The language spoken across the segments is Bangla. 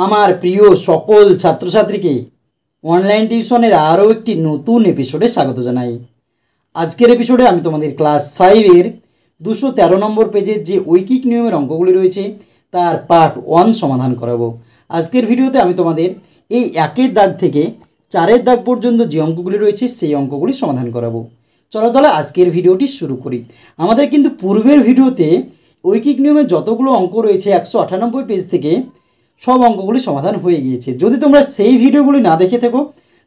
আমার প্রিয় সকল ছাত্রছাত্রীকে অনলাইন টিউশনের আরও একটি নতুন এপিসোডে স্বাগত জানাই। আজকের এপিসোডে আমি তোমাদের ক্লাস 5-এর 213 নম্বর পেজের যে ঐকিক নিয়মের অঙ্কগুলি রয়েছে তার পার্ট 1 সমাধান করাবো। আজকের ভিডিওতে আমি তোমাদের এই 1-এর দাগ থেকে 4-এর দাগ পর্যন্ত যে অঙ্কগুলি রয়েছে সেই অঙ্কগুলি সমাধান করাবো। চলো তাহলে আজকের ভিডিওটি শুরু করি। আমাদের কিন্তু পূর্বের ভিডিওতে ঐকিক নিয়মের যতগুলো অঙ্ক রয়েছে 198 পেজ থেকে সব অঙ্কগুলি সমাধান হয়ে গিয়েছে। যদি তোমরা সেই ভিডিওগুলি না দেখে থাকো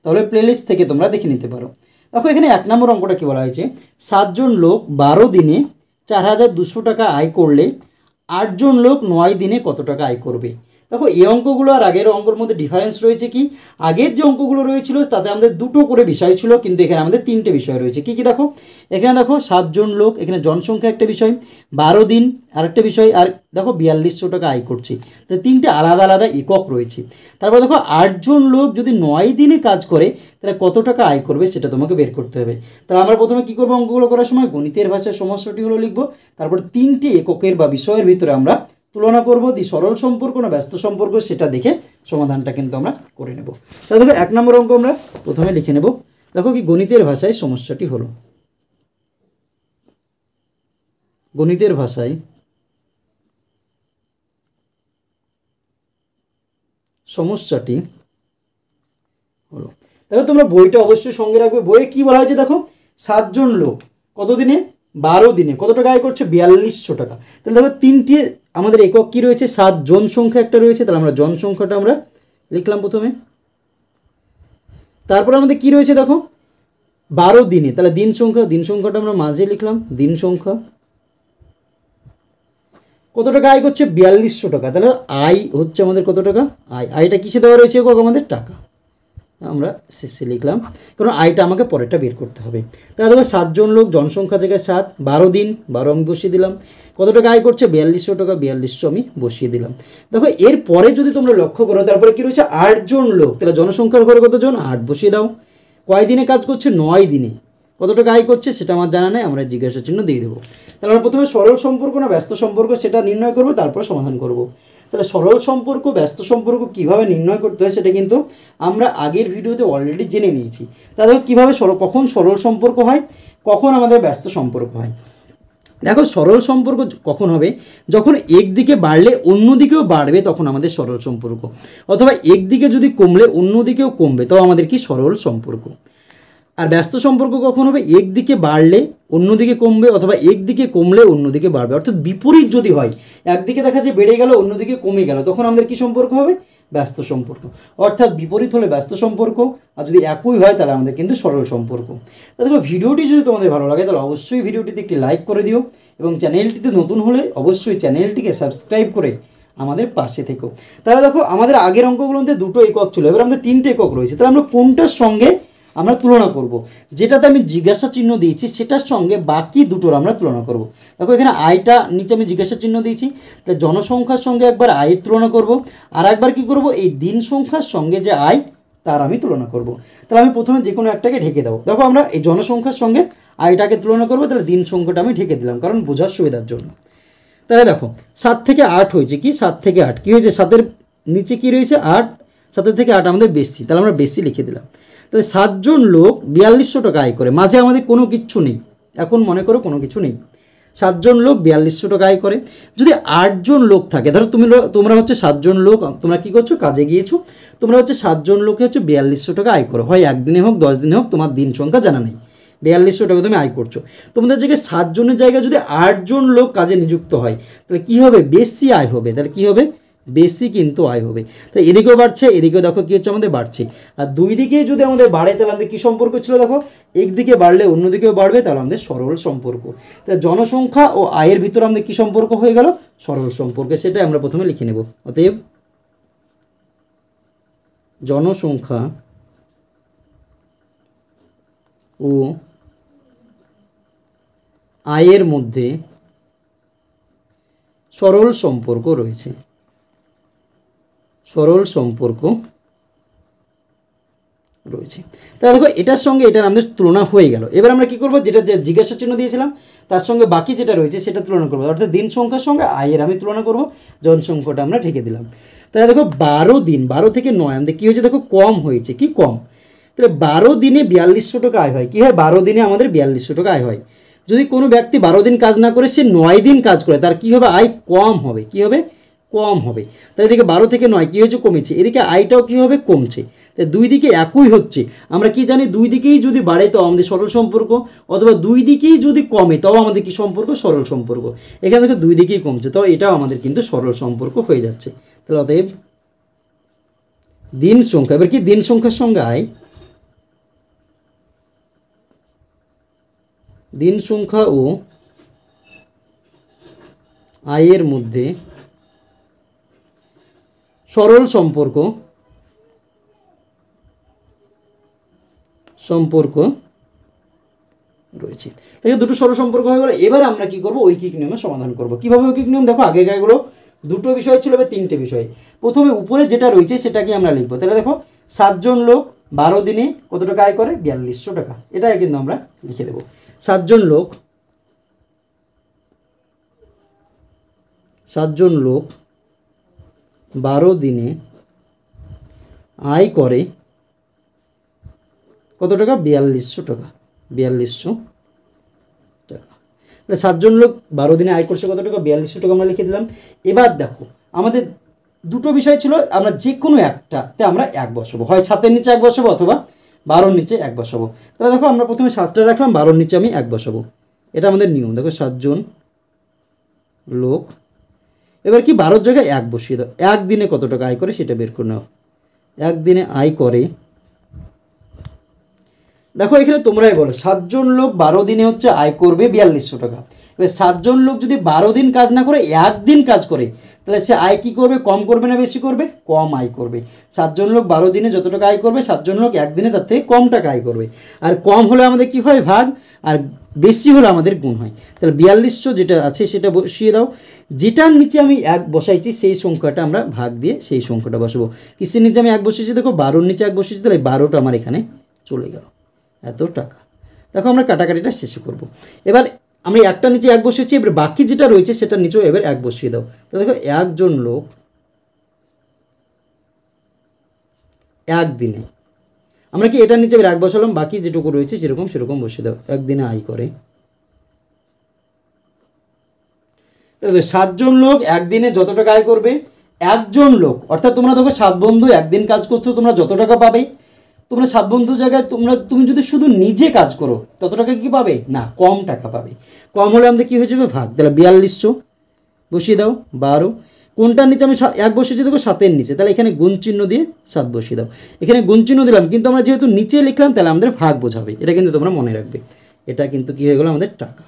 তাহলে প্লেলিস্ট থেকে তোমরা দেখে নিতে পারো। দেখো এখানে 1 নম্বর অঙ্কটা কী বলা হয়েছে, 7 জন লোক 12 দিনে 4200 টাকা আয় করলে 8 জন লোক 9 দিনে কত টাকা আয় করবে। দেখো এই অঙ্কগুলো আর আগের অঙ্কের মধ্যে ডিফারেন্স রয়েছে কি, আগের যে অঙ্কগুলো রয়েছিল তাতে আমাদের 2টো করে বিষয় ছিল, কিন্তু এখানে আমাদের 3টে বিষয় রয়েছে। কি কি দেখো, এখানে দেখো 7 জন লোক, এখানে জনসংখ্যা একটা বিষয়, 12 দিন আরেকটা বিষয়, আর দেখো 4200 টাকা আয় করছে। তো 3টে আলাদা আলাদা একক রয়েছে। তারপর দেখো 8 জন লোক যদি 9 দিনে কাজ করে তাহলে কত টাকা আয় করবে সেটা তোমাকে বের করতে হবে। তাহলে আমরা প্রথমে কী করবো, অঙ্কগুলো করার সময় গণিতের ভাষায় সমস্যাটি হলো লিখবো, তারপর 3টে এককের বা বিষয়ের ভিতরে আমরা তুলনা করব, দি সরল সম্পর্ক না ব্যস্ত সম্পর্ক সেটা দেখে সমাধানটা কিন্তু আমরা করে নেব। তাহলে দেখো 1 নম্বর অঙ্ক আমরা প্রথমে লিখে নেব। দেখো কি গণিতের ভাষায় সমস্যাটি হলো, গণিতের ভাষায় সমস্যাটি হলো। দেখো তোমরা বইটা অবশ্যই সঙ্গে রাখবে। বইয়ে কি বলা হয়েছে দেখো, 7 জন লোক কত দিনে, 12 দিনে কত টাকা আয় করছে, 4200 টাকা। তাহলে দেখো 3টে আমাদের একক কী রয়েছে, 7 জন সংখ্যা একটা রয়েছে, তাহলে আমরা জন সংখ্যাটা আমরা লিখলাম প্রথমে। তারপর আমাদের কি রয়েছে দেখো 12 দিনে, তাহলে দিন সংখ্যাটা আমরা মাঝে লিখলাম, দিন সংখ্যা কত টাকা আয় করছে, 4200 টাকা। তাহলে আয় হচ্ছে আমাদের কত টাকা, আয়টা কিসে দেওয়া রয়েছে একক আমাদের টাকা, আমরা শেষে লিখলাম, কারণ আয়টা আমাকে পরেরটা বের করতে হবে। তাহলে দেখো 7 জন লোক, জনসংখ্যা জায়গায় 7, 12 দিন 12 আমি বসিয়ে দিলাম, কত টাকা আয় করছে 4200 টাকা, 4200 আমি বসিয়ে দিলাম। দেখো এরপরে যদি তোমরা লক্ষ্য করো তারপরে কী রয়েছে, 8 জন লোক, তাহলে জনসংখ্যার ঘরে কতজন, 8 বসিয়ে দাও। কয় দিনে কাজ করছে, 9 দিনে, কত টাকা আয় করছে সেটা আমার জানা নেই, আমরা জিজ্ঞাসা চিহ্ন দিয়ে দেবো। তাহলে আমরা প্রথমে সরল সম্পর্ক না ব্যস্ত সম্পর্ক সেটা নির্ণয় করবো, তারপর সমাধান করব। তাহলে সরল সম্পর্ক ব্যস্ত সম্পর্ক কীভাবে নির্ণয় করতে হয় সেটা কিন্তু আমরা আগের ভিডিওতে অলরেডি জেনে নিয়েছি। তাহলে কীভাবে কখন সরল সম্পর্ক হয়, কখন আমাদের ব্যস্ত সম্পর্ক হয়। দেখো সরল সম্পর্ক কখন হবে, যখন একদিকে বাড়লে অন্যদিকেও বাড়বে তখন আমাদের সরল সম্পর্ক, অথবা একদিকে যদি কমলে অন্যদিকেও কমবে তো আমাদের কি সরল সম্পর্ক। আর ব্যস্ত সম্পর্ক কখন হবে, একদিকে বাড়লে অন্যদিকে কমবে, অথবা একদিকে কমলে অন্যদিকে বাড়বে, অর্থাৎ বিপরীত যদি হয়, একদিকে দেখা যায় বেড়ে গেল অন্যদিকে কমে গেল, তখন আমাদের কি সম্পর্ক হবে, ব্যস্ত সম্পর্ক। অর্থাৎ বিপরীত হলে ব্যস্ত সম্পর্ক, আর যদি একই হয় তাহলে আমাদের কিন্তু সরল সম্পর্ক। তা দেখো ভিডিওটি যদি তোমাদের ভালো লাগে তাহলে অবশ্যই ভিডিওটিতে একটি লাইক করে দিও, এবং চ্যানেলটিতে নতুন হলে অবশ্যই চ্যানেলটিকে সাবস্ক্রাইব করে আমাদের পাশে থেকো। তাহলে দেখো আমাদের আগের অঙ্কগুলোতে 2টো একক ছিল, এবার আমাদের 3টে একক রয়েছে। তাহলে আমরা কোনটার সঙ্গে আমরা তুলনা করব, যেটাতে আমি জিজ্ঞাসা চিহ্ন দিয়েছি সেটার সঙ্গে বাকি দুটোর আমরা তুলনা করব। দেখো এখানে আয়টা নিচে আমি জিজ্ঞাসা চিহ্ন দিয়েছি, তাহলে জনসংখ্যার সঙ্গে একবার আয়ের তুলনা করব, আর একবার কি করব, এই দিন সংখ্যার সঙ্গে যে আয় তার আমি তুলনা করব। তাহলে আমি প্রথমে যে কোনো একটাকে ঢেকে দেবো। দেখো আমরা এই জনসংখ্যার সঙ্গে আয়টাকে তুলনা করবো, তাহলে দিন সংখ্যাটা আমি ঢেকে দিলাম কারণ বোঝার সুবিধার জন্য। তাহলে দেখো 7 থেকে 8 হয়েছে কি, 7 থেকে 8 কী হয়েছে, 7-এর নিচে কি রয়েছে 8, 7 থেকে 8 আমাদের বেশি, তাহলে আমরা বেশি লিখে দিলাম। তাহলে 7 জন লোক 4200 টাকা আয় করে, মাঝে আমাদের কোনো কিচ্ছু নেই, এখন মনে করো কোনো কিছু নেই, 7 জন লোক 4200 টাকা আয় করে। যদি 8 জন লোক থাকে, ধরো তোমরা হচ্ছে 7 জন লোক, তোমরা কী করছো, কাজে গিয়েছো, তোমরা হচ্ছে 7 জন লোকে হচ্ছে 4200 টাকা আয় করো, হয় একদিনে হোক 10 দিনে হোক, তোমার দিন সংখ্যা জানা নেই, 4200 টাকা তুমি আয় করছো। তোমাদের জায়গায় 7 জনের জায়গায় যদি 8 জন লোক কাজে নিযুক্ত হয় তাহলে কী হবে, বেশি আয় হবে। তাহলে কী হবে, বেশি কিন্তু আয় হবে। তো এদিকেও বাড়ছে, এদিকেও দেখো কী হচ্ছে আমাদের বাড়ছে, আর দুই দিকে যদি আমাদের বাড়ে তাহলে আমাদের কী সম্পর্ক ছিল, দেখো একদিকে বাড়লে অন্যদিকেও বাড়বে, তাহলে আমাদের সরল সম্পর্ক। তাহলে জনসংখ্যা ও আয়ের ভিতরে আমাদের কী সম্পর্ক হয়ে গেল, সরল সম্পর্ক। সেটাই আমরা প্রথমে লিখে নেব। অতএব জনসংখ্যা ও আয়ের মধ্যে সরল সম্পর্ক রয়েছে, সরল সম্পর্ক রয়েছে। তাহলে দেখো এটার সঙ্গে এটার আমাদের তুলনা হয়ে গেল। এবার আমরা কি করব, যেটা যে জিজ্ঞাসা চিহ্ন দিয়েছিলাম তার সঙ্গে বাকি যেটা রয়েছে সেটা তুলনা করব, অর্থাৎ দিন সংখ্যার সঙ্গে আয়ের আমি তুলনা করব, জনসংখ্যাটা আমরা ঢেকে দিলাম। তাহলে দেখো 12 দিন, 12 থেকে 9 আমাদের কী হয়েছে দেখো কম হয়েছে, কি কম। তাহলে 12 দিনে 4200 টাকা আয় হয়। কী হয়, 12 দিনে আমাদের 4200 টাকা আয় হয়। যদি কোনো ব্যক্তি 12 দিন কাজ না করে সে 9 দিন কাজ করে, তার কী হবে, আয় কম হবে। কী হবে, কম হবে। তাহলে এদিকে 12 থেকে 9 কী হয়েছে, কমেছে। এদিকে আয়টাও কী হবে, কমছে। তাই দুই দিকে একই হচ্ছে। আমরা কি জানি, দুই দিকেই যদি বাড়ে তো আমাদের সরল সম্পর্ক, অথবা দুই দিকেই যদি কমে তাও আমাদের কি সম্পর্ক, সরল সম্পর্ক। এখানে দেখো দুই দিকেই কমছে, তো এটাও আমাদের কিন্তু সরল সম্পর্ক হয়ে যাচ্ছে। তাহলে অতএব দিন সংখ্যা, এবার কি দিন সংখ্যার সঙ্গে আয়, দিন সংখ্যা ও আয়ের মধ্যে সরল সম্পর্ক রয়েছে। তাই দুটো সরল সম্পর্ক হয়ে গেল। এবার আমরা কি করব, ঐকিক নিয়মে সমাধান করব। কিভাবে ঐকিক নিয়ম, দেখো আগে এগুলো দুটো বিষয় ছিল, এবার তিনটে বিষয়। প্রথমে উপরে যেটা রয়েছে সেটাকে আমরা লিখবো। তাহলে দেখো 7 জন লোক 12 দিনে কত টাকা আয় করে, 4200 টাকা। এটাই কিন্তু আমরা লিখে দেবো। 7 জন লোক 12 দিনে আয় করে কত টাকা, 4200 টাকা। 4200 টাকা। তাহলে 7 জন লোক 12 দিনে আয় করছে কত টাকা, 4200 টাকা আমরা লিখে দিলাম। এবার দেখো আমাদের দুটো বিষয় ছিল, আমরা যে কোনো একটাতে আমরা 1 বসাবো, হয় 7-এর নিচে 1 বসাবো অথবা 12-র নিচে 1 বসাবো। তাহলে দেখো আমরা প্রথমে 7টা রাখলাম, 12-র নিচে আমি 1 বসাবো। এটা আমাদের নিয়ম। দেখো 7 জন লোক, এবার কি 12-র জায়গায় 1 বসিয়ে দাও। একদিনে কত টাকা আয় করে সেটা বের করে নাও। একদিনে আয় করে, দেখো এখানে তোমরাই বলো, 7 জন লোক 12 দিনে হচ্ছে আয় করবে 4200 টাকা। এবার 7 জন লোক যদি 12 দিন কাজ না করে একদিন কাজ করে, তাহলে সে আয় কী করবে, কম করবে না বেশি করবে, কম আয় করবে। 7 জন লোক 12 দিনে যত টাকা আয় করবে, 7 জন লোক একদিনে তার থেকে কম টাকা আয় করবে। আর কম হলে আমাদের কি হয়, ভাগ, আর বেশি হলে আমাদের গুণ হয়। তাহলে 4200 যেটা আছে সেটা বসিয়ে দাও। যেটার নিচে আমি 1 বসাইছি সেই সংখ্যাটা আমরা ভাগ দিয়ে সেই সংখ্যাটা বসাবো। কিসের নিচে আমি 1 বসিয়েছি, দেখো 12-র নিচে 1 বসিয়েছি, তাহলে 12টা আমার এখানে চলে গেল, এত টাকা। দেখো আমরা কাটাকাটিটা শেষে করব। এবার আমি একটা নিচে 1 বসিয়েছি, এবার বাকি যেটা রয়েছে সেটার নিচেও এবার 1 বসিয়ে দাও। তো দেখো 1 জন লোক একদিনে, আমরা কি এটার নিচে এবার 1 বসালাম, বাকি যেটুকু রয়েছে যেরকম সেরকম বসিয়ে দাও। একদিনে আয় করে, 7 জন লোক একদিনে যত টাকা আয় করবে, 1 জন লোক, অর্থাৎ তোমরা দেখো 7 বন্ধু একদিন কাজ করছো, তোমরা যত টাকা পাবে, তোমরা 7 বন্ধুর জায়গায় তুমি যদি শুধু নিজে কাজ করো তত টাকা কি পাবে না, কম টাকা পাবে। কম হলে আমাদের কী হয়ে যাবে, ভাগ। তাহলে 4200 বসিয়ে দাও। 12 কোনটার নিচে আমি 1 বসিয়েছি, দেখো 7-এর নিচে, তাহলে এখানে গুণ চিহ্ন দিয়ে 7 বসিয়ে দাও। এখানে গুণ চিহ্ন দিলাম, কিন্তু আমরা যেহেতু নিচে লিখলাম তাহলে আমাদের ভাগ বোঝাবে, এটা কিন্তু তোমরা মনে রাখবে। এটা কিন্তু কী হয়ে গেলো, আমাদের টাকা।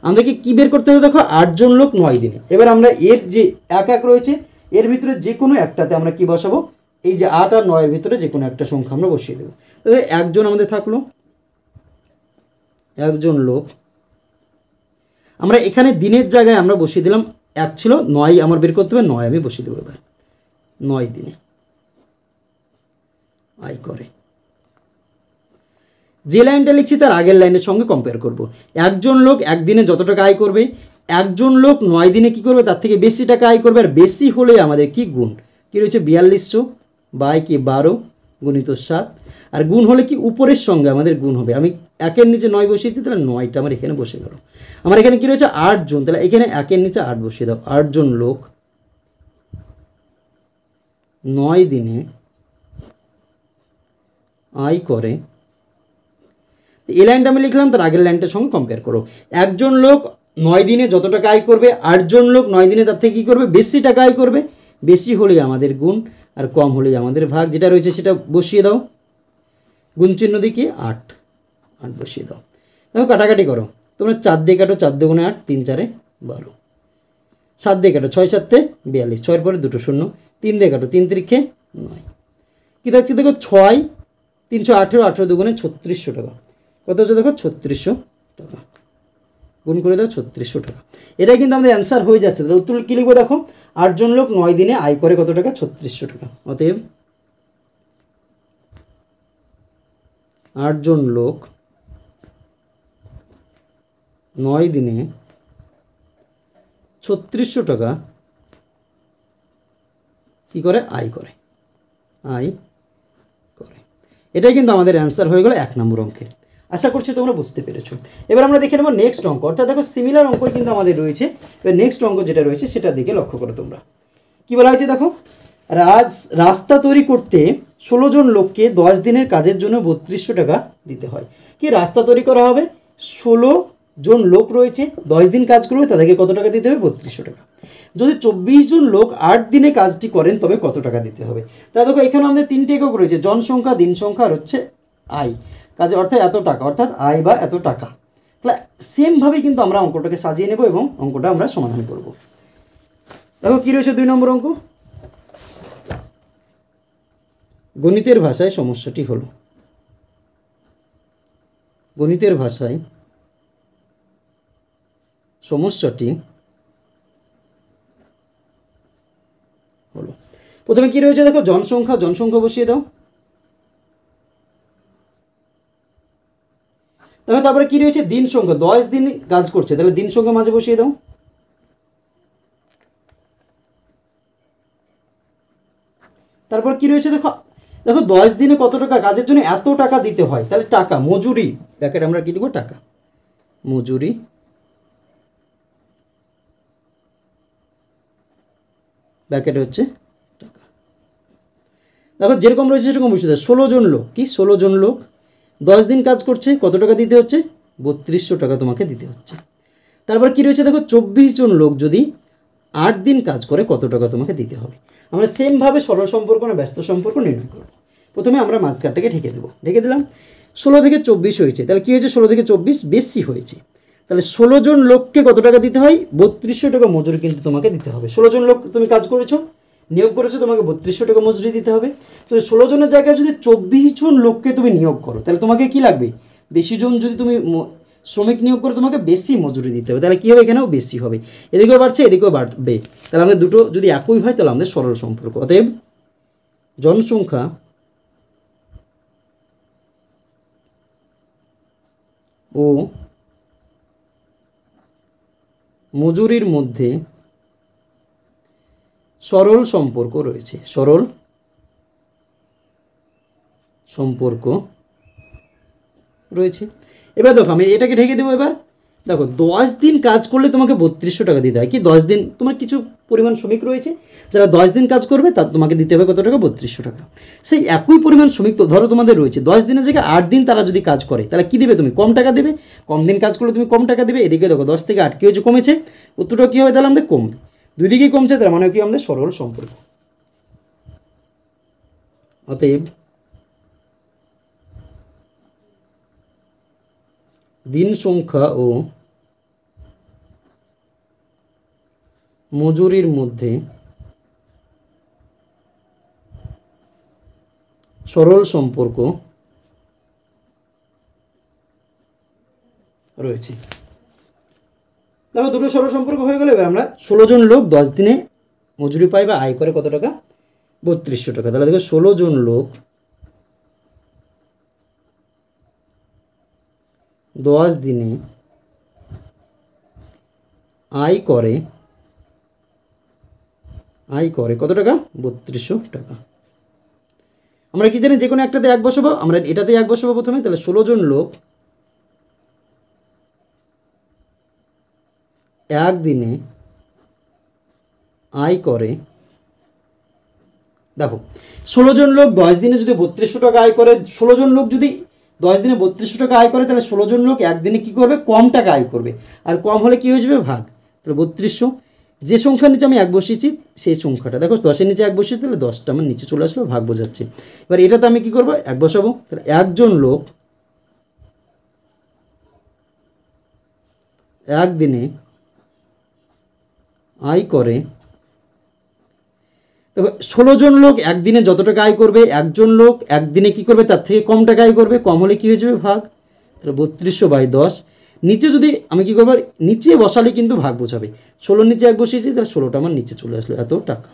আমাদেরকে কী বের করতে হবে, দেখো 8 জন লোক 9 দিনে। এবার আমরা এর যে 1 রয়েছে এর ভিতরে যে কোনো একটাতে আমরা কি বসাবো, এই যে 8 আর 9-এর ভিতরে যে কোনো একটা সংখ্যা আমরা বসিয়ে দেবো। তাহলে 1 জন আমাদের থাকলো, 1 জন লোক, আমরা এখানে দিনের জায়গায় আমরা বসিয়ে দিলাম 1 ছিল, 9 আমার বের করতে হবে, 9 আমি বসিয়ে দেবো। এবার 9 দিনে আয় করে, যে লাইনটা লিখছি তার আগের লাইনের সঙ্গে কম্পেয়ার করব। 1 জন লোক একদিনে যত টাকা আয় করবে, 1 জন লোক 9 দিনে কী করবে, তার থেকে বেশি টাকা আয় করবে। আর বেশি হলে আমাদের কি গুণ, কী রয়েছে, 4200 বাই কি 12 গুণিত 7, আর গুণ হলে কি উপরের সঙ্গে আমাদের গুণ হবে। আমি 1-এর নিচে 9 বসিয়েছি, তাহলে 9টা আমার এখানে বসে গেল। আমার এখানে কী রয়েছে, 8 জন, তাহলে এখানে 1-এর নিচে 8 বসিয়ে দাও। 8 জন লোক 9 দিনে আয় করে, এই লাইনটা আমি লিখলাম, তার আগের লাইনটার সঙ্গে কম্পেয়ার করো। 1 জন লোক 9 দিনে যত টাকা আয় করবে, 8 জন লোক 9 দিনে তার থেকে কী করবে, বেশি টাকা আয় করবে। বেশি হলেই আমাদের গুণ, আর কম হলেই আমাদের ভাগ। যেটা রয়েছে সেটা বসিয়ে দাও, গুণ চিহ্ন দিয়ে কি 8 বসিয়ে দাও। দেখো কাটাকাটি করো, তোমরা 4 দিয়ে কাটো, 4 2 8, 3 4 12, 7 দিয়ে কাটো, 6 7 42, 6-এর পরে 2 শূন্য, 3 দিয়ে কাটো, 3 3 9, কী থাকছে দেখো 6 318, 18 2 3600 টাকা। কত হচ্ছে দেখো, 3600 টাকা। গুণ করে দাও 3600 টাকা। এটাই কিন্তু আমাদের অ্যান্সার হয়ে যাচ্ছে। তাহলে উত্তর কী লিখবো, দেখো 8 জন লোক 9 দিনে আয় করে কত টাকা, 3600 টাকা। অতএব 8 জন লোক 9 দিনে 3600 টাকা কী করে? আয় করে, আয় করে। এটাই কিন্তু আমাদের অ্যান্সার হয়ে গেল 1 নম্বর অঙ্কের। আশা করছি তোমরা বুঝতে পেরেছো। এবার আমরা দেখে নেব নেক্সট অঙ্ক, অর্থাৎ দেখো সিমিলার অঙ্কই কিন্তু আমাদের রয়েছে। এবার নেক্সট অঙ্ক যেটা রয়েছে সেটার দিকে লক্ষ্য করো তোমরা। কী বলা হয়েছে দেখো, রাস্তা তৈরি করতে 16 জন লোককে 10 দিনের কাজের জন্য 3200 টাকা দিতে হয়। কি রাস্তা তৈরি করা হবে, 16 জন লোক রয়েছে, 10 দিন কাজ করবে, তাদেরকে কত টাকা দিতে হবে? 3200 টাকা। যদি 24 জন লোক 8 দিনে কাজটি করেন তবে কত টাকা দিতে হবে? তা দেখো এখানে আমাদের 3টে একক রয়েছে, জনসংখ্যা, দিন সংখ্যা আর হচ্ছে আয়। কাজে অর্থাৎ এত টাকা, অর্থাৎ আয় বা এত টাকা। তাহলে সেমভাবেই কিন্তু আমরা অঙ্কটাকে সাজিয়ে নেব এবং অঙ্কটা আমরা সমাধান করব। দেখো কী রয়েছে 2 নম্বর অঙ্ক। গণিতের ভাষায় সমস্যাটি হলো, গণিতের ভাষায় সমস্যাটি হলো। প্রথমে কি রয়েছে দেখো, জনসংখ্যা, জনসংখ্যা বসিয়ে দাও। দেখো তারপরে কি রয়েছে, দিন সংখ্যা, 10 দিন কাজ করছে, তাহলে দিন সংখ্যা মাঝে বসিয়ে দাও। তারপর কি রয়েছে দেখো, দেখো 10 দিনে কত টাকা কাজের জন্য এত টাকা দিতে হয়, তাহলে টাকা, মজুরি, ব্র্যাকেট আমরা কি দেবো? টাকা, মজুরি, ব্র্যাকেট হচ্ছে টাকা। দেখো যেরকম রয়েছে সেরকম বসে দেয়। 16 জন লোক, কি 16 জন লোক 10 দিন কাজ করছে, কত টাকা দিতে হচ্ছে? 3200 টাকা তোমাকে দিতে হচ্ছে। তারপর কি রয়েছে দেখো, 24 জন লোক যদি 8 দিন কাজ করে কত টাকা তোমাকে দিতে হবে? আমরা সেমভাবে সরল সম্পর্ক না ব্যস্ত সম্পর্ক নির্ণয় করব। প্রথমে আমরা মাঝখানটাকে ঢেকে দেবো, ঢেকে দিলাম। 16 থেকে 24 হয়েছে, তাহলে কী হয়েছে? 16 থেকে 24 বেশি হয়েছে, তাহলে 16 জন লোককে কত টাকা দিতে হয়? 3200 টাকা মজুরি কিন্তু তোমাকে দিতে হবে। 16 জন লোক তুমি কাজ করেছো, নিয়োগ করেছো, তোমাকে 3200 টাকা মজুরি দিতে হবে। তো 16 জনের জায়গায় যদি 24 জন লোককে তুমি নিয়োগ করো, তাহলে তোমাকে কি লাগবে? বেশি জন যদি তুমি শ্রমিক নিয়োগ করে তোমাকে বেশি মজুরি দিতে হবে, তাহলে কী হবে? এখানেও বেশি হবে, এদিকেও বাড়ছে এদিকেও বাড়বে। তাহলে আমাদের দুটো যদি একই হয় তাহলে আমাদের সরল সম্পর্ক। অতএব জনসংখ্যা ও মজুরির মধ্যে সরল সম্পর্ক রয়েছে, সরল সম্পর্ক রয়েছে। এবার দেখো আমি এটাকে ঢেকে দেবো। এবার দেখো 10 দিন কাজ করলে তোমাকে 3200 টাকা দিতে হয়। কি 10 দিন তোমার কিছু পরিমাণ শ্রমিক রয়েছে, যারা 10 দিন কাজ করবে তার তোমাকে দিতে হবে কত টাকা? 3200 টাকা। সেই একই পরিমাণ শ্রমিক তো ধরো তোমাদের রয়েছে, 10 দিনের জায়গায় 8 দিন তারা যদি কাজ করে, তাহলে কী দেবে? তুমি কম টাকা দেবে। কম দিন কাজ করলে তুমি কম টাকা দেবে। এদিকে দেখো 10 থেকে 8 কি হয়েছে? কমেছে। উত্তরটা কী হবে? তাহলে আমাদের কমবে, দুই দিকেই কমছে, তার মানে কি আমাদের সরল সম্পর্ক। অতএব দিন সংখ্যা ও মজুরির মধ্যে সরল সম্পর্ক রয়েছে। দেখো দুটো সরল সম্পর্ক হয়ে গেল। এবার আমরা 16 জন লোক 10 দিনে মজুরি পায় বা আয় করে কত টাকা? 3200 টাকা। তাহলে দেখো 16 জন লোক 10 দিনে আয় করে কত টাকা? 3200 টাকা। আমরা কি জানি, যে কোনো একটাতে 1 বসাবো, আমরা এটাতে 1 বসাবো প্রথমে। তাহলে 16 জন লোক 1 দিনে আয় করে, দেখো 16 জন লোক 10 দিনে যদি 3200 টাকা আয় করে, 16 জন লোক যদি 10 দিনে 3200 টাকা আয় করে, তাহলে 16 জন লোক একদিনে কী করবে? কম টাকা আয় করবে। আর কম হলে কী হয়ে যাবে? ভাগ। তাহলে 3200, যে সংখ্যার নিচে আমি 1 বসিয়েছি সেই সংখ্যাটা, দেখো 10-এর নিচে 1 বসিয়েছি, তাহলে 10টা আমার নিচে চলে আসলো, ভাগ বোঝাচ্ছে। এবার এটাতে আমি কী করবো? 1 বসাবো। তাহলে একজন লোক 1 দিনে আয় করে, দেখো 16 জন লোক একদিনে যত টাকা আয় করবে, একজন লোক একদিনে কী করবে? তার থেকে কম টাকা আয় করবে। কম হলে কী হয়ে যাবে? ভাগ। তাহলে 3200/10। নিচে যদি আমি কী করবো? নিচে বসালে কিন্তু ভাগ বোঝাবে। 16-র নিচে 1 বসিয়েছি, তাহলে 16টা আমার নিচে চলে আসলো, এত টাকা।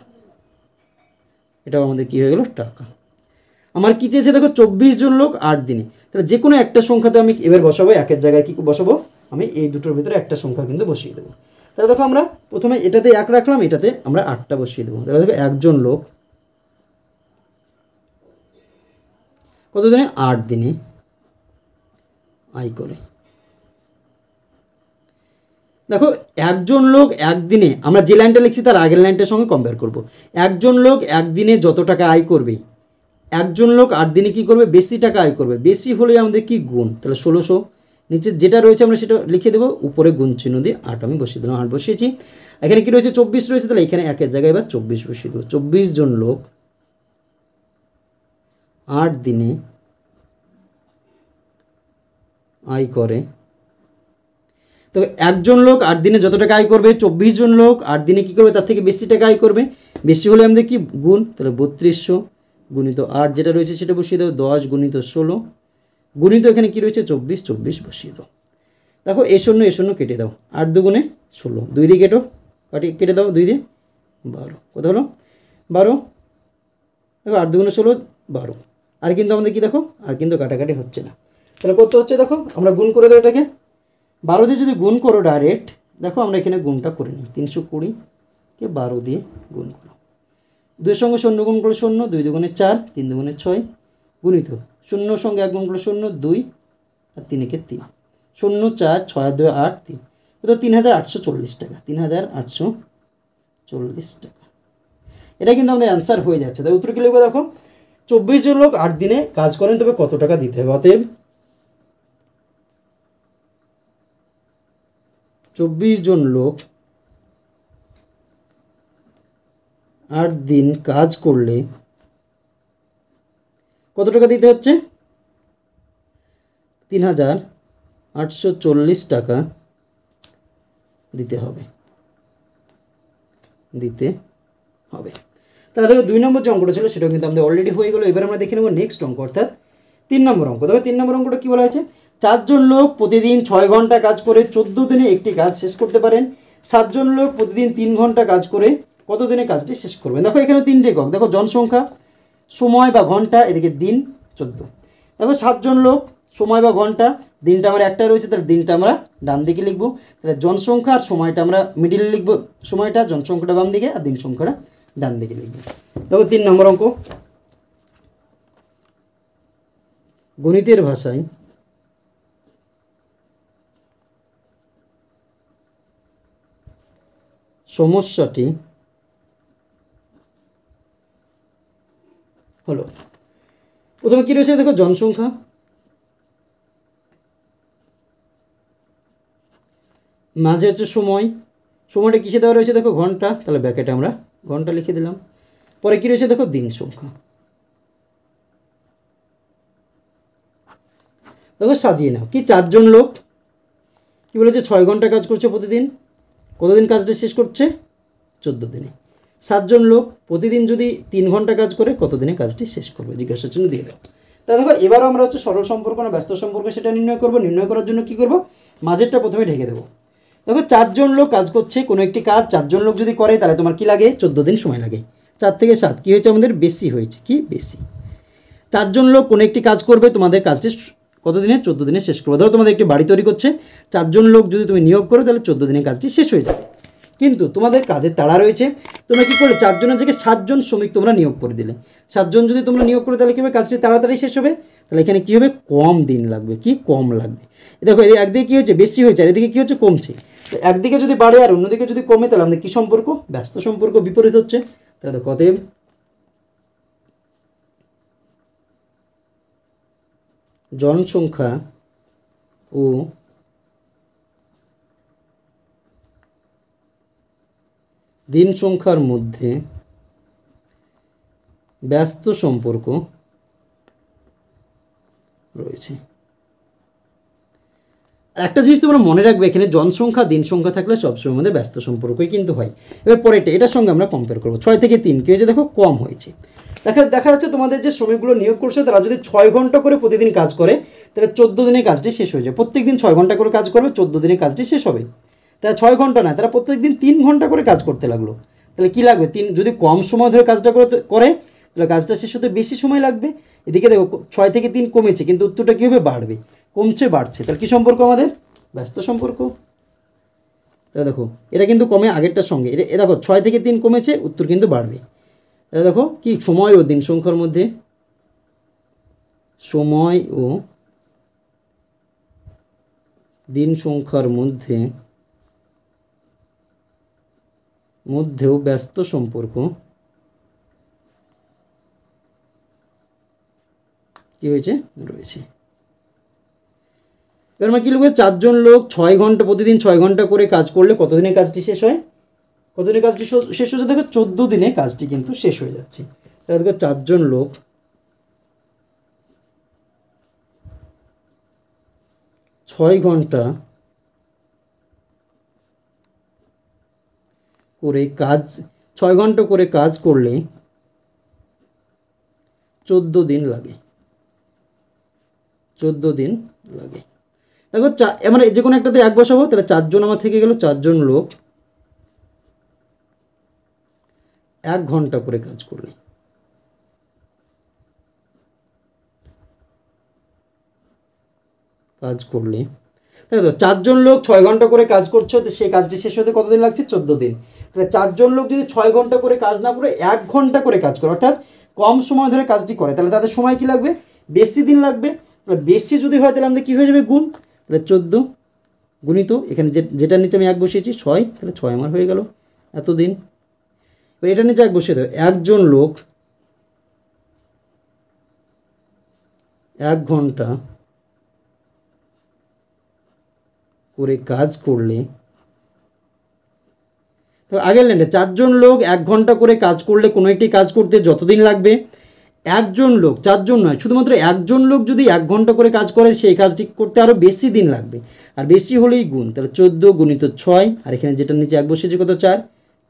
এটাও আমাদের কী হয়ে গেল? টাকা। আমার কী চেয়েছে দেখো, 24 জন লোক 8 দিনে। তাহলে যে কোনো একটা সংখ্যাতে আমি এবার বসাবো, একের জায়গায় কী বসাবো? আমি এই দুটোর ভিতরে একটা সংখ্যা কিন্তু বসিয়ে দেবো। তাহলে দেখো আমরা প্রথমে এটাতে 1 রাখলাম, এটাতে আমরা 8টা বসিয়ে দেবো। তাহলে দেখো একজন লোক কত দিনে? 8 দিনে আয় করে। দেখো একজন লোক একদিনে, আমরা যে লাইনটা লিখছি তার আগের লাইনটার সঙ্গে কম্পেয়ার করব। একজন লোক একদিনে যত টাকা আয় করবে, একজন লোক 8 দিনে কী করবে? বেশি টাকা আয় করবে। বেশি হলে আমাদের কি গুণ, তাহলে 1600, নিচে যেটা রয়েছে আমরা সেটা লিখে দেবো, উপরে গুণ চিহ্ন দিয়ে 8 আমি বসিয়ে দিলাম। 8 বসিয়েছি। এখানে কি রয়েছে? 24 রয়েছে, তাহলে এখানে একের জায়গায় এবার 24 বসিয়ে দেবো। 24 জন লোক 8 দিনে আয় করে। তো একজন লোক 8 দিনে যত টাকা আয় করবে, 24 জন লোক 8 দিনে কী করবে? তার থেকে বেশি টাকা আয় করবে। বেশি হলে আমাদের কি গুণ, তাহলে 3200 গুণিত 8 যেটা রয়েছে সেটা বসিয়ে দাও। 10 গুণিত 16 গুণিত এখানে কি রয়েছে? 24, 24 বসিয়ে দাও। দেখো এ শূন্য কেটে দাও। 8 দুগুণে 16, 2 দিয়ে কেটে দাও, 2 দিয়ে 12, কত হলো? 12। দেখো 8 দুগুণে 16, 12। আর কিন্তু আমাদের কি দেখো, আর কিন্তু কাটাকাটি হচ্ছে না, তাহলে কত হচ্ছে? দেখো আমরা গুণ করে দেবো এটাকে। 12 দিয়ে যদি গুণ করো ডাইরেক্ট, দেখো আমরা এখানে গুণটা করে নিই। 320কে 12 দিয়ে গুণ করো। 2-এর সঙ্গে 0 গুণ করলে 0, 2 দুগুণে 4, 3 দুগুণে 6 গুণিত 0 সঙ্গে 1 গুণ করলে 0, 2 আর 3 একে 3, 0 4 6 আর 2 8 3, তো 3840 টাকা। 3840 টাকা, এটা কিন্তু আমাদের অ্যান্সার হয়ে যাচ্ছে। তাই উত্তর কী লিখবো? দেখো 24 জন লোক 8 দিনে কাজ করেন, তবে কত টাকা দিতে হবে? অতএব 24 জন লোক 8 দিন কাজ করলে কত টাকা দিতে হচ্ছে? 3840 টাকা দিতে হবে। তাহলে দেখো 2 নম্বর যে অঙ্কটা ছিল সেটাও কিন্তু আমাদের অলরেডি হয়ে গেলো। এবার আমরা দেখে নেব নেক্সট অঙ্ক, অর্থাৎ 3 নম্বর অঙ্ক। দেখো 3 নম্বর অঙ্কটা কী বলা হয়েছে? 4 জন লোক প্রতিদিন 6 ঘন্টা কাজ করে 14 দিনে একটি কাজ শেষ করতে পারেন। 7 জন লোক প্রতিদিন 3 ঘন্টা কাজ করে কত দিনে কাজটি শেষ করবেন? দেখো এখানে 3টে একক, দেখো জনসংখ্যা, সময় বা ঘন্টা, এদিকে দিন 14। দেখো 7 জন লোক, সময় বা ঘন্টা, দিনটা আমার একটা রয়েছে, তাহলে দিনটা আমরা ডান দিকে লিখবো। তাহলে জনসংখ্যা আর সময়টা আমরা মিডিলে লিখবো, সময়টা, জনসংখ্যাটা বাম দিকে আর দিন সংখ্যাটা ডান দিকে লিখবো। দেখো 3 নম্বর অঙ্ক, গণিতের ভাষায় সমস্যাটি হলো, প্রথমে কী রয়েছে? দেখো জনসংখ্যা, মাঝে হচ্ছে সময়, সময়টা কিসে দেওয়া রয়েছে? দেখো ঘন্টা, তাহলে ব্যাকেটে আমরা ঘন্টা লিখে দিলাম। পরে কী রয়েছে? দেখো দিন সংখ্যা। দেখো সাজিয়ে নাও, কি 4 জন লোক কী বলেছে? 6 ঘন্টা কাজ করছে প্রতিদিন, কতদিন কাজটা শেষ করছে? 14 দিনে। 7 জন লোক প্রতিদিন যদি 3 ঘন্টা কাজ করে কত দিনে কাজটি শেষ করবে? জিজ্ঞাসার জন্য দিয়ে দাও। তা দেখো এবারও আমরা হচ্ছে সরল সম্পর্ক না ব্যস্ত সম্পর্ক সেটা নির্ণয় করব। নির্ণয় করার জন্য কী করব? মাঝেরটা প্রথমে ঢেকে দেবো। দেখো 4 জন লোক কাজ করছে, কোনো একটি কাজ 4 জন লোক যদি করে তাহলে তোমার কি লাগে? 14 দিন সময় লাগে। 4 থেকে 7 কী হয়েছে আমাদের? বেশি হয়েছে। কি বেশি? 4 জন লোক কোনো একটি কাজ করবে, তোমাদের কাজটি কত দিনে? 14 দিনে শেষ করবে। ধরো তোমাদের একটি বাড়ি তৈরি করছে, 4 জন লোক যদি তুমি নিয়োগ করো তাহলে 14 দিনে কাজটি শেষ হয়ে যাবে। কিন্তু তোমাদের কাজের তাড়া রয়েছে, তোমরা কী করলে? 4 জনের জায়গায় 7 জন শ্রমিক তোমরা নিয়োগ করে দিলে। 7 জন যদি তোমরা নিয়োগ করো তাহলে কী হবে? কাজটি তাড়াতাড়ি শেষ হবে। তাহলে এখানে কী হবে? কম দিন লাগবে। কি কম লাগবে? দেখো একদিকে কী হচ্ছে? বেশি হয়েছে, আর এদিকে কী হচ্ছে? কমছে। একদিকে যদি বাড়ে আর অন্যদিকে যদি কমে তাহলে আমাদের কী সম্পর্ক? ব্যস্ত সম্পর্ক, বিপরীত হচ্ছে। তাহলে দেখো অতএব জনসংখ্যা ও দিন সংখ্যার মধ্যে ব্যস্ত সম্পর্ক রয়েছে। একটা জিনিস তোমরা মনে রাখবে, এখানে জনসংখ্যা দিন সংখ্যা থাকলে সবসময় আমাদের ব্যস্ত সম্পর্কই কিন্তু হয়। এবার পরেরটা, এটার সঙ্গে আমরা কম্পেয়ার করবো। 6 থেকে 3 কী হয়েছে? দেখো কম হয়েছে। দেখা যাচ্ছে তোমাদের যে শ্রমিকগুলো নিয়োগ করছে তারা যদি 6 ঘন্টা করে প্রতিদিন কাজ করে তাহলে 14 দিনে কাজটি শেষ হয়ে যায়। প্রত্যেক দিন 6 ঘন্টা করে কাজ করবে, 14 দিনে কাজটি শেষ হবে। তারা 6 ঘন্টা না, তারা প্রত্যেক দিন 3 ঘন্টা করে কাজ করতে লাগলো। তাহলে কী লাগবে? যদি কম সময় ধরে কাজটা করে তাহলে কাজটা শেষ হতে বেশি সময় লাগবে। এদিকে দেখো 6 থেকে 3 কমেছে, কিন্তু উত্তরটা কী হবে? বাড়বে। কমছে বাড়ছে, তাহলে কী সম্পর্ক আমাদের? ব্যস্ত সম্পর্ক। তাহলে দেখো এটা কিন্তু কমে আগেরটার সঙ্গে, এটা দেখো 6 থেকে 3 কমেছে, উত্তর কিন্তু বাড়বে। তাহলে দেখো কি সময় ও দিন সংখ্যার মধ্যে সময় ও দিন সংখ্যার মধ্যেও ব্যস্ত সম্পর্ক কি হয়েছে রয়েছে। এবার আমরা কি লিখবো, 4 জন লোক 6 ঘন্টা প্রতিদিন 6 ঘন্টা করে কাজ করলে কত দিনে কাজটি শেষ হয়? কতদিনে কাজটি শেষ হচ্ছে? দেখো 14 দিনে কাজটি কিন্তু শেষ হয়ে যাচ্ছে। তাহলে দেখো 4 জন লোক 6 ঘন্টা করে কাজ 6 ঘন্টা করে কাজ করলে 14 দিন লাগে। 14 দিন লাগে। দেখো মানে যে কোনো একটাতে 1 বসাবো, তাহলে 4 জন আমার থেকে গেল। 4 জন লোক 1 ঘন্টা করে কাজ করলে তাই তো 4 জন লোক 6 ঘন্টা করে কাজ করছে, তো সেই কাজটি শেষ হতে কতদিন লাগছে? 14 দিন। তাহলে 4 জন লোক যদি 6 ঘন্টা করে কাজ না করে 1 ঘন্টা করে কাজ করে, অর্থাৎ কম সময় ধরে কাজটি করে, তাহলে তাদের সময় কি লাগবে? বেশি দিন লাগবে। তাহলে বেশি যদি হয় তাহলে আমাদের কী হয়ে যাবে? গুণ। তাহলে 14 গুণিত এখানে যেটার নিচে আমি 1 বসিয়েছি 6, তাহলে 6 আমার হয়ে গেল এতদিন। এবার এটার নিচে 1 বসিয়ে দেবে। 1 জন লোক 1 ঘন্টা করে কাজ করলে, তো আগের লাইনটা 4 জন লোক 1 ঘন্টা করে কাজ করলে কোনো একটি কাজ করতে যতদিন লাগবে, 1 জন লোক 4 জন নয়, শুধুমাত্র 1 জন লোক যদি 1 ঘন্টা করে কাজ করে সেই কাজটি করতে আরও বেশি দিন লাগবে, আর বেশি হলেই গুণ। তাহলে 14 গুণিত 6, আর এখানে যেটার নিচে 1 বসেছে কত? 4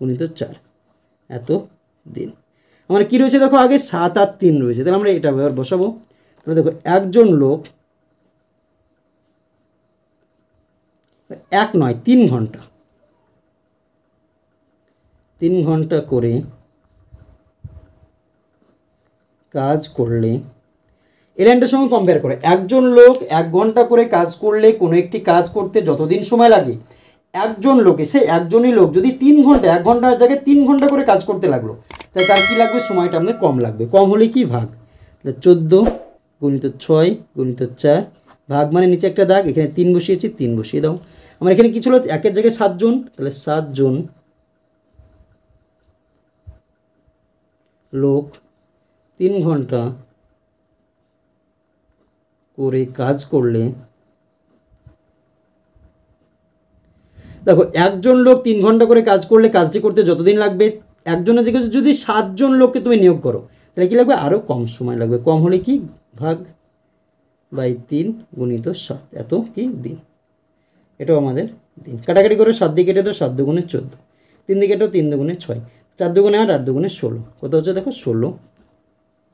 গুণিত 4, এত দিন। আমার কী রয়েছে দেখো, আগে 7 আর 3 রয়েছে, তাহলে আমরা এটা এবার বসাবো। তাহলে দেখো 1 জন লোক 1 নয় 3 ঘন্টা 3 ঘন্টা করে কাজ করলে, এই লাইনটার সঙ্গে কম্পেয়ার করে, 1 জন লোক 1 ঘন্টা করে কাজ করলে কোনো একটি কাজ করতে যতদিন সময় লাগে, 1 জন লোকে, সে একজনই লোক যদি 3 ঘন্টা 1 ঘন্টার জায়গায় 3 ঘন্টা করে কাজ করতে লাগলো, তাহলে তার কী লাগবে? সময়টা আমাদের কম লাগবে। কম হলে কি? ভাগ। তাহলে 14 গুণিত 6 গুণিত 4, ভাগ মানে নিচে একটা দাগ, এখানে 3 বসিয়েছি, 3 বসিয়ে দাও। আমার এখানে কী ছিল? 1-এর জায়গায় 7 জন, তাহলে 7 জন লোক 3 ঘন্টা করে কাজ করলে, দেখো 1 জন লোক 3 ঘন্টা করে কাজ করলে কাজটি করতে যতদিন লাগবে, একজনের জায়গায় যদি 7 জন লোককে তুমি নিয়োগ করো তাহলে কী লাগবে? আরও কম সময় লাগবে। কম হলে কি? ভাগ বাই 3 গুণিত 7, এত কি? দিন। এটাও আমাদের দিন। কাটাকাটি করে 7 দিয়ে কেটে দাও, 7 দুগুণে 14, 3 দিয়ে কেটেও 3 দুগুণে 6, 4 দুগুণে 8, 8 দুগুণে 16, কত হচ্ছে দেখো? 16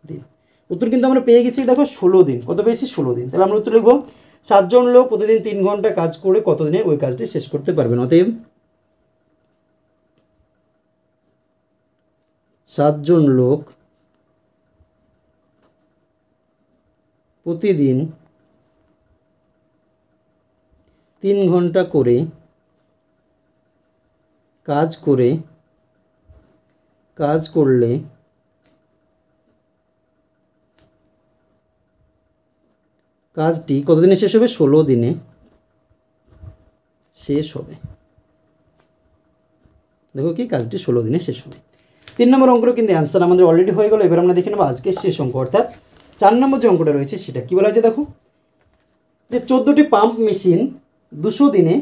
দিন। উত্তর কিন্তু আমরা পেয়ে গেছি দেখো 16 দিন। কত পেয়েছি? 16 দিন। তাহলে আমরা উত্তর লিখব 7 জন লোক প্রতিদিন 3 ঘন্টা কাজ করে কতদিনে ওই কাজটি শেষ করতে পারবেন। অতএব 7 জন লোক প্রতিদিন 3 ঘন্টা করে কাজ করলে কাজটি কতদিনে শেষ হবে? 16 দিনে শেষ হবে। দেখো কি? কাজটি 16 দিনে শেষ হবে। 3 নম্বর অঙ্কটা কিন্তু অ্যান্সার আমাদের অলরেডি হয়ে গেল। এবার আমরা দেখে নেবো আজকের শেষ অঙ্ক, অর্থাৎ 4 নম্বর যে অঙ্কটা রয়েছে সেটা কী বলা হয়েছে দেখো, যে 14টি পাম্প মেশিন 200 দিনে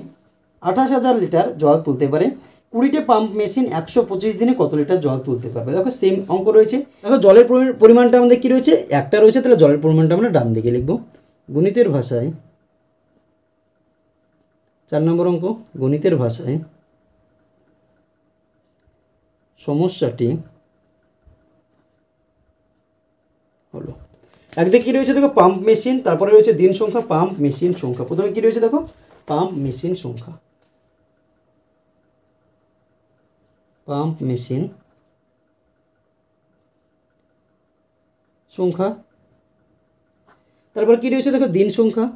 28,000 লিটার জল তুলতে পারে, 20টি পাম্প মেশিন 125 দিনে কত লিটার জল তুলতে পারবে? দেখো সেম অঙ্ক রয়েছে। দেখো জলের পরিমাণটা আমাদের কী রয়েছে? একটা রয়েছে, তাহলে জলের পরিমাণটা আমরা ডান দিকে লিখব। গণিতের ভাষায় 4 নম্বর অঙ্ক, গণিতের ভাষায় সমস্যাটি হলো, একদিকে কী রয়েছে দেখো? পাম্প মেশিন, তারপরে রয়েছে দিন সংখ্যা, পাম্প মেশিন সংখ্যা। প্রথমে কী রয়েছে দেখো? পাম্প মেশিন সংখ্যা, পাম্প মেশিন সংখ্যা। তারপর কী রয়েছে দেখো? দিন সংখ্যা।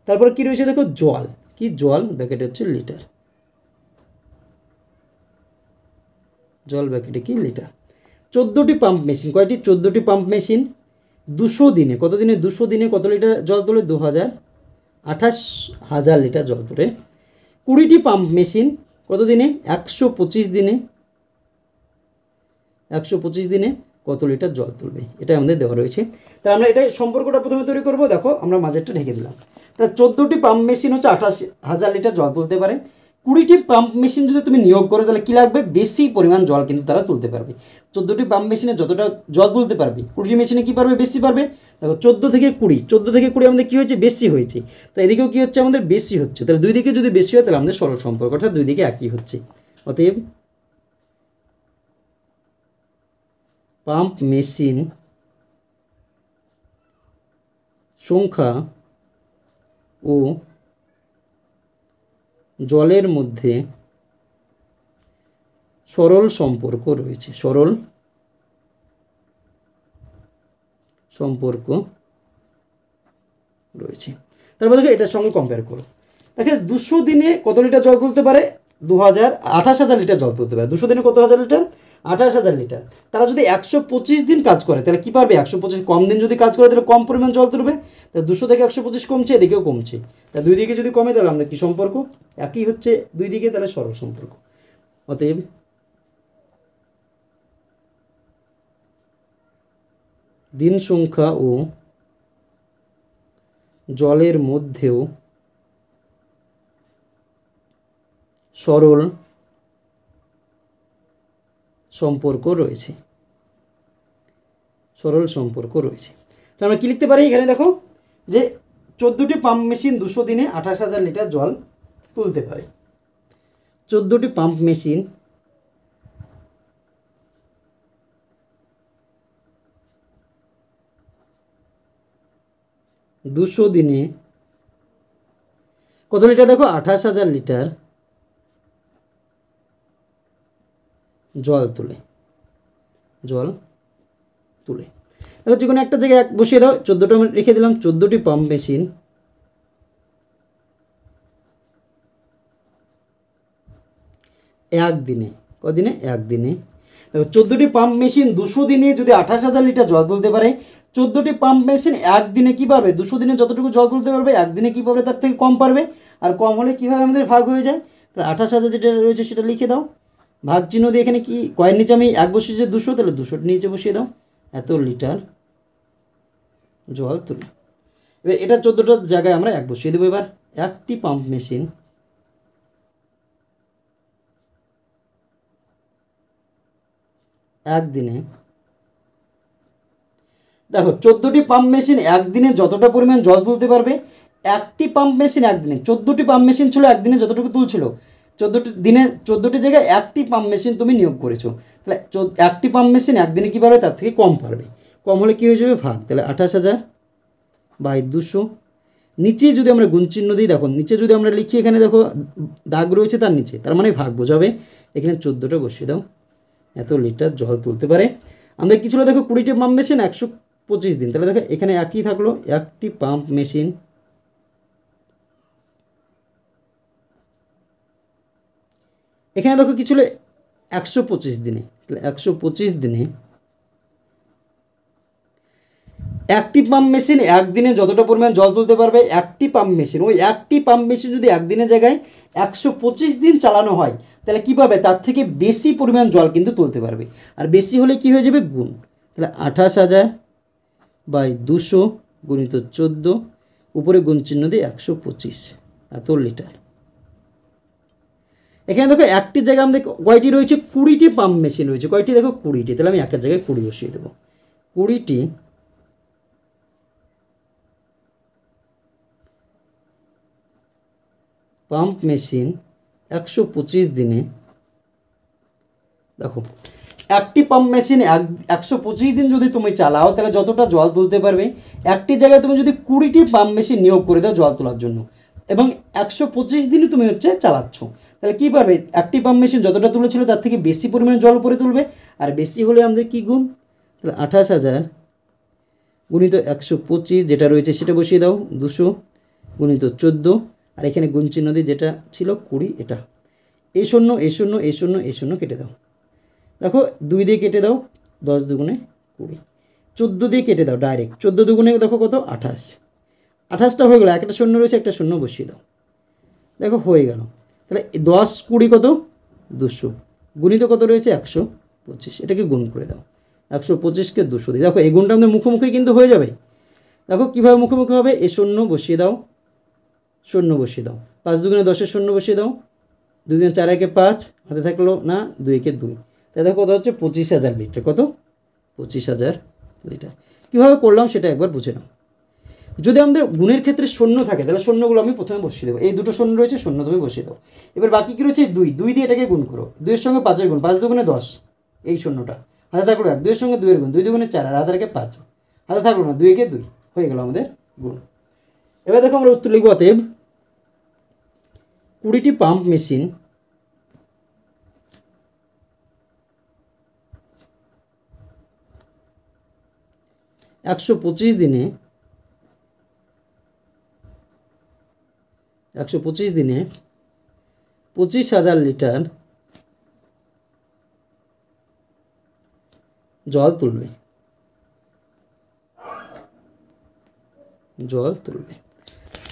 তারপর কী রয়েছে দেখো? জল। কি? জল ব্যাকেটে হচ্ছে লিটার, জল ব্যাকেটে কি? লিটার। 14টি পাম্প মেশিন, কয়টি? 14টি পাম্প মেশিন 200 দিনে, কত দিনে? 200 দিনে কত লিটার জল তোলে? 28,000 লিটার জল তোলে। 20টি পাম্প মেশিন কত দিনে? 125 দিনে, 125 দিনে কত লিটার জল তুলবে, এটা আমাদের দেওয়া রয়েছে। তা আমরা এটা সম্পর্কটা প্রথমে তৈরি করব। দেখো আমরা মাঝেরটা ঢেকে দিলাম। তাহলে 14টি পাম্প মেশিন হচ্ছে 28,000 লিটার জল তুলতে পারে। 20টি পাম্প মেশিন যদি তুমি নিয়োগ করো তাহলে কী লাগবে? বেশি পরিমাণ জল কিন্তু তারা তুলতে পারবে। 14টি পাম্প মেশিনে যতটা জল তুলতে পারবে, 20টি মেশিনে কী পারবে? বেশি পারবে। দেখো 14 থেকে 20 আমাদের কী হয়েছে? বেশি হয়েছে। তো এদিকেও কী হচ্ছে? আমাদের বেশি হচ্ছে। তাহলে দুই দিকে যদি বেশি হয় তাহলে আমাদের সরল সম্পর্ক, অর্থাৎ দুই দিকে একই হচ্ছে। অতএব পাম্প মেশিন সংখ্যা ও জলের মধ্যে সরল সম্পর্ক রয়েছে, সরল সম্পর্ক রয়েছে। তারপর দেখো এটার সঙ্গে কম্পেয়ার করো। দেখো 200 দিনে কত লিটার জল তুলতে পারে? 28,000 লিটার জল তুলতে পারে। 200 দিনে কত হাজার লিটার? 28,000 লিটার। তারা যদি 125 দিন কাজ করে তাহলে কী পারবে? 125 কম দিন যদি কাজ করে তাহলে কম পরিমাণ জল তুলবে। তাহলে 200 থেকে 125 কমছে, এদিকেও কমছে। তা দুই দিকে যদি কমে তাহলে আমাদের কী সম্পর্ক? একই হচ্ছে দুই দিকে, তাহলে সরল সম্পর্ক। অতএব দিন সংখ্যা ও জলের মধ্যেও সরল সম্পর্ক রয়েছে, সরল সম্পর্ক রয়েছে। তো আমরা কী লিখতে পারি এখানে? দেখো যে 14টি পাম্প মেশিন 200 দিনে 28,000 লিটার জল তুলতে পারে। 14টি পাম্প মেশিন 200 দিনে কত লিটার? দেখো 28,000 লিটার জল তুলে, জল তুলে। দেখো যে কোনো একটা জায়গায় বসিয়ে দাও। 14টা রেখে দিলাম। 14টি পাম্প মেশিন একদিনে, কদিনে? একদিনে। দেখো 14টি পাম্প মেশিন 200 দিনে যদি 28,000 লিটার জল তুলতে পারে, 14টি পাম্প মেশিন একদিনে কী পারবে? 200 দিনে যতটুকু জল তুলতে পারবে একদিনে কী পারবে? তার থেকে কম পারবে। আর কম হলে কীভাবে আমাদের ভাগ হয়ে যায়? তাহলে 28,000 যেটা রয়েছে সেটা লিখে দাও, ভাগ চিহ্ন দিয়ে। এখানে কি কয়ের নিচে আমি এক বসিয়েছি 200, তাহলে 200 নিচে বসিয়ে দাও, এত লিটার জল তুলে। এবার এটা 14টার জায়গায় আমরা এক বসিয়ে দেবো। এবার একটি পাম্প মেশিন একদিনে, দেখো 14টি পাম্প মেশিন একদিনে যতটা পরিমাণ জল তুলতে পারবে, একটি পাম্প মেশিন একদিনে, 14টি পাম্প মেশিন ছিল একদিনে যতটুকু তুলছিল, 14টি জায়গায় একটি পাম্প মেশিন তুমি নিয়োগ করেছো, তাহলে একটি পাম্প মেশিন একদিনে কী পারবে? তার থেকে কম পারবে। কম হলে কী হয়ে যাবে? ভাগ। তাহলে 28,000 বাই 200। নিচে যদি আমরা গুণ চিহ্ন দিই, দেখো নিচে যদি আমরা লিখি, এখানে দেখো দাগ রয়েছে তার নিচে, তার মানে ভাগ বোঝাবে। এখানে 14টা বসিয়ে দাও, এত লিটার জল তুলতে পারে। আমাদের কী ছিল? দেখো 20টি পাম্প মেশিন 125 দিন, তাহলে দেখো এখানে একই থাকলো, একটি পাম্প মেশিন এখানে দেখো কী ছিল? 125 দিনে। তাহলে 125 দিনে একটি পাম্প মেশিন একদিনে যতটা পরিমাণ জল তুলতে পারবে, একটি পাম্প মেশিন, ওই একটি পাম্প মেশিন যদি একদিনের জায়গায় 125 দিন চালানো হয় তাহলে কী পাবে? তার থেকে বেশি পরিমাণ জল কিন্তু তুলতে পারবে। আর বেশি হলে কী হয়ে যাবে? গুণ। তাহলে 28,000 বাই 200 গুণিত 14, উপরে গুণ চিহ্ন দিয়ে 125, এত লিটার। এখানে দেখো একটি জায়গায় আমাদের কয়টি রয়েছে? 20টি পাম্প মেশিন রয়েছে। কয়টি? দেখো 20টি। তাহলে আমি একের জায়গায় 20 বসিয়ে দেবো। 20টি পাম্প মেশিন 125 দিনে, দেখো একটি পাম্প মেশিন 125 দিন যদি তুমি চালাও তাহলে যতটা জল তুলতে পারবে, একটি জায়গায় তুমি যদি 20টি পাম্প মেশিন নিয়োগ করে দাও জল তোলার জন্য, এবং 125 দিনই তুমি হচ্ছে চালাচ্ছ, তাহলে কী পারবে? একটি পাম্প মেশিন যতটা তুলেছিল তার থেকে বেশি পরিমাণে জল উপরে তুলবে। আর বেশি হলে আমাদের কী গুণ? তাহলে 28,000 গুণিত 125 যেটা রয়েছে সেটা বসিয়ে দাও, 200 গুণিত 14, আর এখানে গুণ চিহ্ন দিয়ে যেটা ছিল 20, এটা এ শূন্য এ শূন্য এ শূন্য এ শূন্য কেটে দাও। দেখো 2 দিয়ে কেটে দাও, 10 দুগুণে 20, 14 দিয়ে কেটে দাও ডাইরেক্ট, 14 দুগুণে দেখো কত 28, 28টা হয়ে গেলো, একটা শূন্য রয়েছে একটা শূন্য বসিয়ে দাও, দেখো হয়ে গেল। তাহলে 10 20 কত 200, গুণিত কত রয়েছে 125, এটাকে গুণ করে দাও, 125কে 200 দিয়ে, দেখো এই গুণটা আমাদের মুখোমুখি কিন্তু হয়ে যাবে। দেখো কীভাবে মুখোমুখি হবে, এ শূন্য বসিয়ে দাও, শূন্য বসিয়ে দাও, 5 দুগুণে 10-এর শূন্য বসিয়ে দাও, 2 দুগুণে 4 একে 5, হাতে থাকলো না 2 একে 2, তাই দেখো কত হচ্ছে 25,000 লিটার, কত 25,000 লিটার। কীভাবে করলাম সেটা একবার বুঝে নাও। যদি আমাদের গুণের ক্ষেত্রে শূন্য থাকে তাহলে শূন্যগুলো আমি প্রথমে বসিয়ে দেবো, এই দুটো শূন্য রয়েছে, শূন্য তুমি বসিয়ে দাও। এবার বাকি কী রয়েছে 2, 2 দিয়ে এটাকে গুণ করো, 2-এর সঙ্গে 5-এর গুণ, 5 দুগুণে 10, এই শূন্যটা হাতে থাকলো 1, 2-এর সঙ্গে 2-এর গুণ, 2 দুগুণে 4, আর হাতে রেখে 5, হাতে থাকলো না 2 একে 2, হয়ে গেল আমাদের গুণ। এবার দেখো আমরা উত্তর লিখব, অতএব 20টি পাম্প মেশিন একশো 25 দিনে 25,000 লিটার জল তুলবে।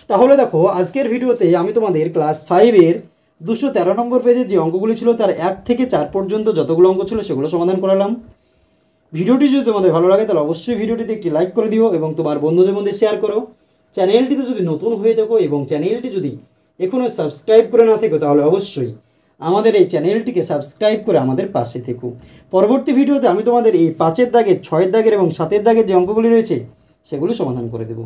তাহলে দেখো আজকের ভিডিওতে আমি তোমাদের ক্লাস 5-এর 213 নম্বর পেজের যে অঙ্কগুলি ছিল তার 1 থেকে 4 পর্যন্ত যতগুলো অঙ্ক ছিল সেগুলো সমাধান করালাম। ভিডিওটি যদি তোমাদের ভালো লাগে তাহলে অবশ্যই ভিডিওটিতে একটি লাইক করে দিও এবং তোমার বন্ধুদের মধ্যে শেয়ার করো। চ্যানেলটিতে যদি নতুন হয়ে থাকো এবং চ্যানেলটি যদি এখনও সাবস্ক্রাইব করে না থেকো তাহলে অবশ্যই আমাদের এই চ্যানেলটিকে সাবস্ক্রাইব করে আমাদের পাশে থেকো। পরবর্তী ভিডিওতে আমি তোমাদের এই 5-এর দাগের, 6-এর দাগের এবং 7-এর দাগের যে অঙ্কগুলি রয়েছে সেগুলো সমাধান করে দেব।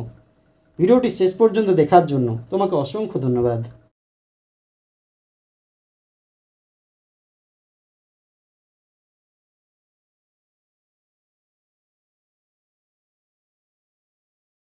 ভিডিওটি শেষ পর্যন্ত দেখার জন্য তোমাকে অসংখ্য ধন্যবাদ।